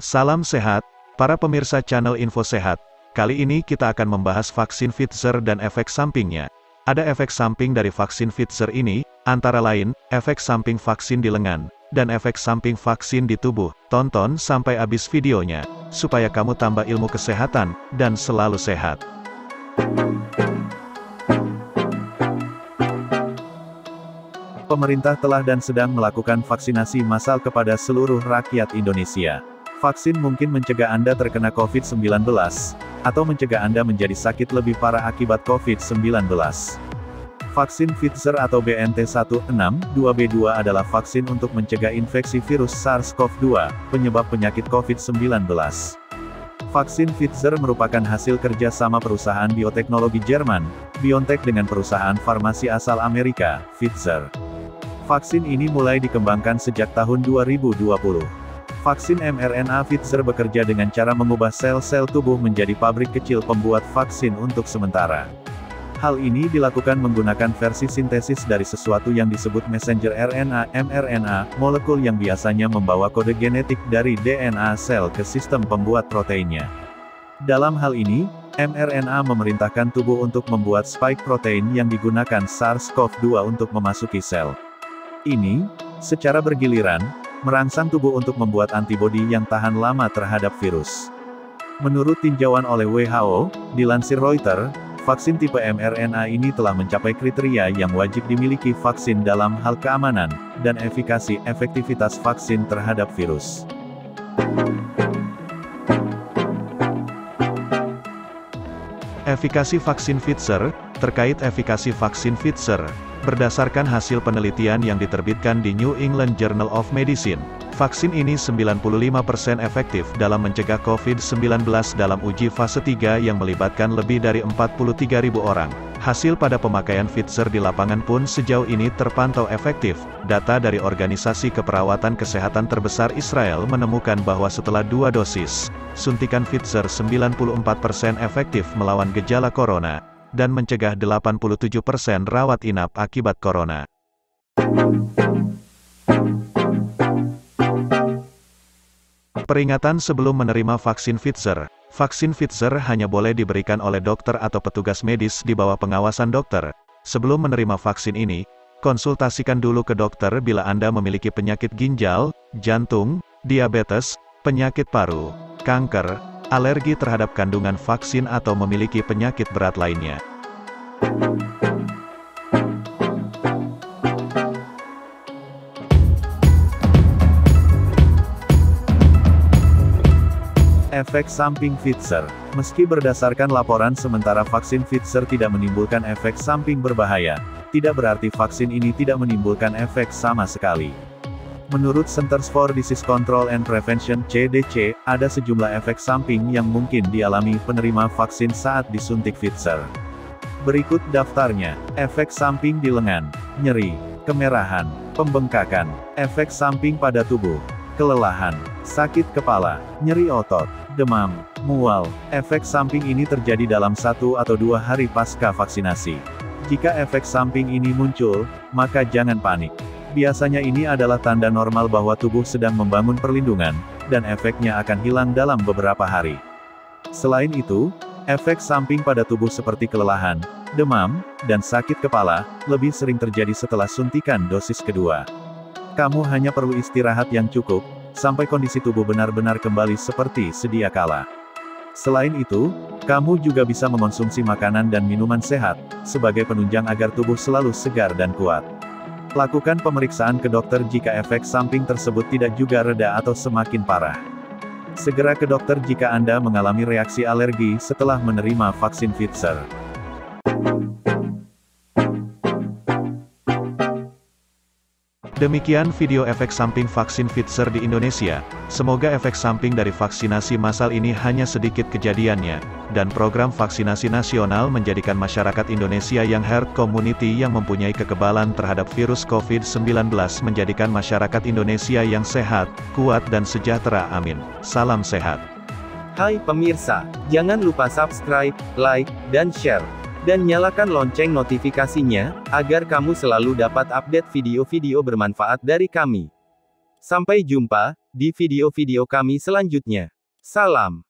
Salam sehat, para pemirsa channel Info Sehat. Kali ini kita akan membahas vaksin Pfizer dan efek sampingnya. Ada efek samping dari vaksin Pfizer ini, antara lain, efek samping vaksin di lengan, dan efek samping vaksin di tubuh. Tonton sampai habis videonya, supaya kamu tambah ilmu kesehatan, dan selalu sehat. Pemerintah telah dan sedang melakukan vaksinasi massal kepada seluruh rakyat Indonesia. Vaksin mungkin mencegah Anda terkena COVID-19, atau mencegah Anda menjadi sakit lebih parah akibat COVID-19. Vaksin Pfizer atau BNT162b2 adalah vaksin untuk mencegah infeksi virus SARS-CoV-2, penyebab penyakit COVID-19. Vaksin Pfizer merupakan hasil kerja sama perusahaan bioteknologi Jerman, BioNTech dengan perusahaan farmasi asal Amerika, Pfizer. Vaksin ini mulai dikembangkan sejak tahun 2020. Vaksin mRNA Pfizer bekerja dengan cara mengubah sel-sel tubuh menjadi pabrik kecil pembuat vaksin untuk sementara. Hal ini dilakukan menggunakan versi sintesis dari sesuatu yang disebut messenger RNA, mRNA, molekul yang biasanya membawa kode genetik dari DNA sel ke sistem pembuat proteinnya. Dalam hal ini, mRNA memerintahkan tubuh untuk membuat spike protein yang digunakan SARS-CoV-2 untuk memasuki sel. Ini, secara bergiliran, merangsang tubuh untuk membuat antibodi yang tahan lama terhadap virus. Menurut tinjauan oleh WHO, dilansir Reuters, vaksin tipe mRNA ini telah mencapai kriteria yang wajib dimiliki vaksin dalam hal keamanan, dan efektivitas vaksin terhadap virus. Efikasi vaksin Pfizer. Terkait efikasi vaksin Pfizer, berdasarkan hasil penelitian yang diterbitkan di New England Journal of Medicine, vaksin ini 95% efektif dalam mencegah COVID-19 dalam uji fase 3 yang melibatkan lebih dari 43.000 orang. Hasil pada pemakaian Pfizer di lapangan pun sejauh ini terpantau efektif. Data dari Organisasi Keperawatan Kesehatan terbesar Israel menemukan bahwa setelah 2 dosis, suntikan Pfizer 94% efektif melawan gejala corona, dan mencegah 87% rawat inap akibat corona. Peringatan sebelum menerima vaksin Pfizer. Vaksin Pfizer hanya boleh diberikan oleh dokter atau petugas medis di bawah pengawasan dokter. Sebelum menerima vaksin ini, konsultasikan dulu ke dokter bila Anda memiliki penyakit ginjal, jantung, diabetes, penyakit paru, kanker, alergi terhadap kandungan vaksin atau memiliki penyakit berat lainnya. Efek samping Pfizer. Meski berdasarkan laporan sementara vaksin Pfizer tidak menimbulkan efek samping berbahaya, tidak berarti vaksin ini tidak menimbulkan efek sama sekali. Menurut Centers for Disease Control and Prevention (CDC), ada sejumlah efek samping yang mungkin dialami penerima vaksin saat disuntik Pfizer. Berikut daftarnya. Efek samping di lengan, nyeri, kemerahan, pembengkakan, efek samping pada tubuh, kelelahan, sakit kepala, nyeri otot, demam, mual. Efek samping ini terjadi dalam 1 atau 2 hari pasca vaksinasi. Jika efek samping ini muncul, maka jangan panik. Biasanya ini adalah tanda normal bahwa tubuh sedang membangun perlindungan, dan efeknya akan hilang dalam beberapa hari. Selain itu, efek samping pada tubuh seperti kelelahan, demam, dan sakit kepala, lebih sering terjadi setelah suntikan dosis kedua. Kamu hanya perlu istirahat yang cukup, sampai kondisi tubuh benar-benar kembali seperti sedia kala. Selain itu, kamu juga bisa mengonsumsi makanan dan minuman sehat, sebagai penunjang agar tubuh selalu segar dan kuat. Lakukan pemeriksaan ke dokter jika efek samping tersebut tidak juga reda atau semakin parah. Segera ke dokter jika Anda mengalami reaksi alergi setelah menerima vaksin Pfizer. Demikian video efek samping vaksin Pfizer di Indonesia. Semoga efek samping dari vaksinasi massal ini hanya sedikit kejadiannya, dan program vaksinasi nasional menjadikan masyarakat Indonesia yang herd community yang mempunyai kekebalan terhadap virus COVID-19 menjadikan masyarakat Indonesia yang sehat, kuat dan sejahtera. Amin. Salam sehat. Hai pemirsa, jangan lupa subscribe, like, dan share. Dan nyalakan lonceng notifikasinya, agar kamu selalu dapat update video-video bermanfaat dari kami. Sampai jumpa di video-video kami selanjutnya. Salam.